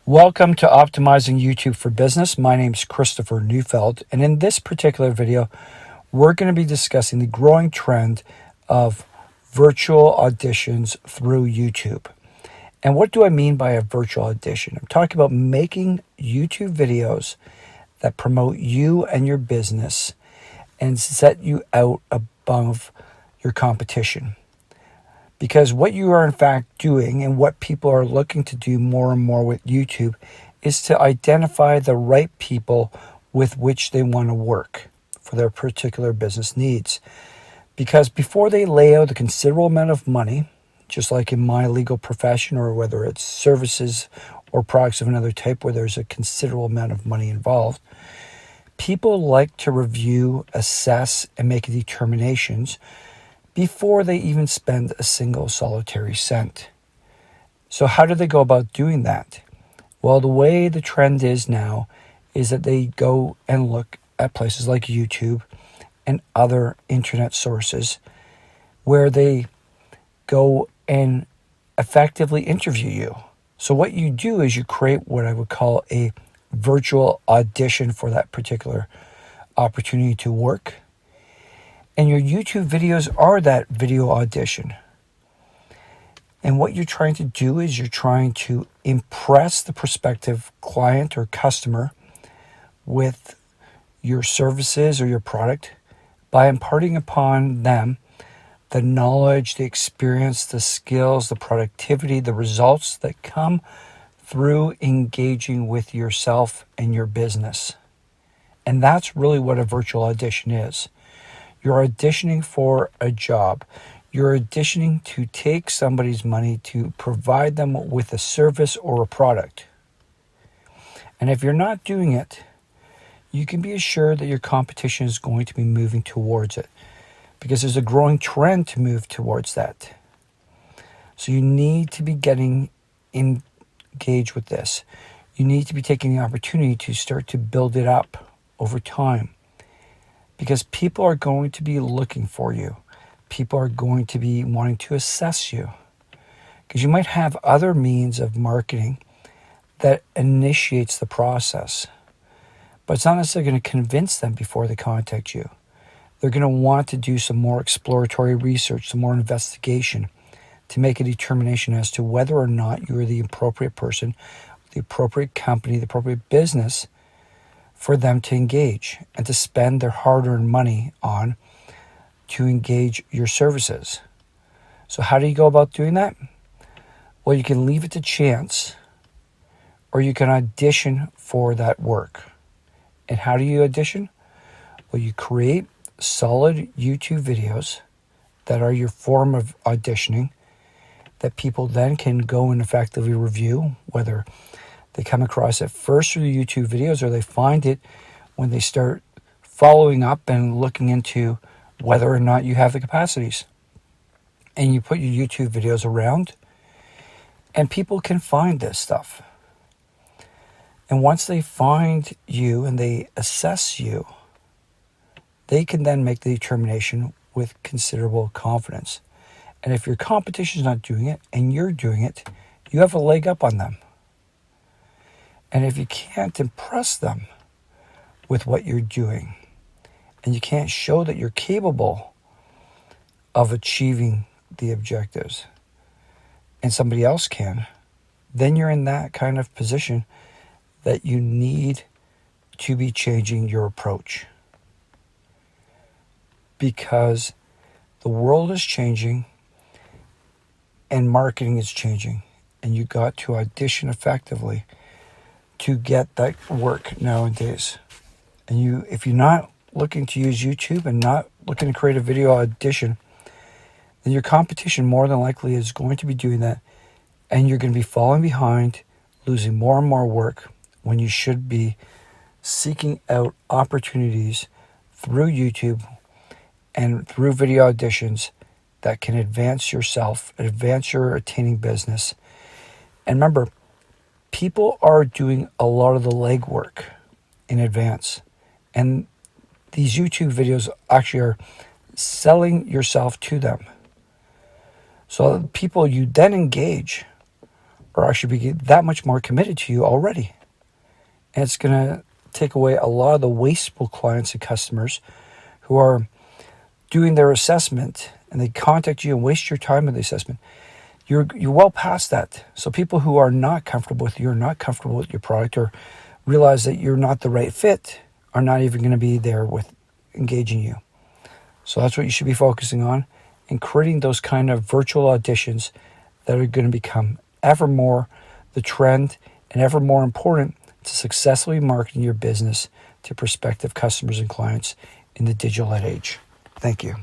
Welcome to Optimizing YouTube for Business. My name is Christopher Neufeld, and in this particular video, we're going to be discussing the growing trend of virtual auditions through YouTube. And what do I mean by a virtual audition? I'm talking about making YouTube videos that promote you and your business and set you out above your competition. Because what you are in fact doing and what people are looking to do more and more with YouTube is to identify the right people with which they want to work for their particular business needs. Because before they lay out a considerable amount of money, just like in my legal profession, or whether it's services or products of another type where there's a considerable amount of money involved, people like to review, assess, and make determinations before they even spend a single solitary cent. So how do they go about doing that? Well, the way the trend is now is that they go and look at places like YouTube and other internet sources where they go and effectively interview you. So what you do is you create what I would call a virtual audition for that particular opportunity to work. And your YouTube videos are that video audition. And what you're trying to do is you're trying to impress the prospective client or customer with your services or your product by imparting upon them the knowledge, the experience, the skills, the productivity, the results that come through engaging with yourself and your business. And that's really what a virtual audition is. You're auditioning for a job. You're auditioning to take somebody's money to provide them with a service or a product. And if you're not doing it, you can be assured that your competition is going to be moving towards it because there's a growing trend to move towards that. So you need to be getting engaged with this. You need to be taking the opportunity to start to build it up over time. Because people are going to be looking for you. People are going to be wanting to assess you. Because you might have other means of marketing that initiates the process. But it's not necessarily going to convince them before they contact you. They're going to want to do some more exploratory research, some more investigation to make a determination as to whether or not you're the appropriate person, the appropriate company, the appropriate business for them to engage and to spend their hard-earned money on to engage your services. So how do you go about doing that? Well, you can leave it to chance, or you can audition for that work. And how do you audition? Well, you create solid YouTube videos that are your form of auditioning that people then can go and effectively review, whether they come across it first through the YouTube videos or they find it when they start following up and looking into whether or not you have the capacities. And you put your YouTube videos around and people can find this stuff. And once they find you and they assess you, they can then make the determination with considerable confidence. And if your competition is not doing it and you're doing it, you have a leg up on them. And if you can't impress them with what you're doing, and you can't show that you're capable of achieving the objectives, and somebody else can, then you're in that kind of position that you need to be changing your approach. Because the world is changing and marketing is changing, and you got to audition effectively to get that work nowadays. And if you're not looking to use YouTube and not looking to create a video audition, then your competition more than likely is going to be doing that, and you're going to be falling behind, losing more and more work when you should be seeking out opportunities through YouTube and through video auditions that can advance yourself, advance your attaining business. And remember, people are doing a lot of the legwork in advance. And these YouTube videos actually are selling yourself to them. So the people you then engage are actually be that much more committed to you already. And it's going to take away a lot of the wasteful clients and customers who are doing their assessment and they contact you and waste your time with the assessment. You're well past that. So people who are not comfortable with you, or not comfortable with your product, or realize that you're not the right fit, are not even going to be there with engaging you. So that's what you should be focusing on, and creating those kind of virtual auditions that are going to become ever more the trend and ever more important to successfully marketing your business to prospective customers and clients in the digital age. Thank you.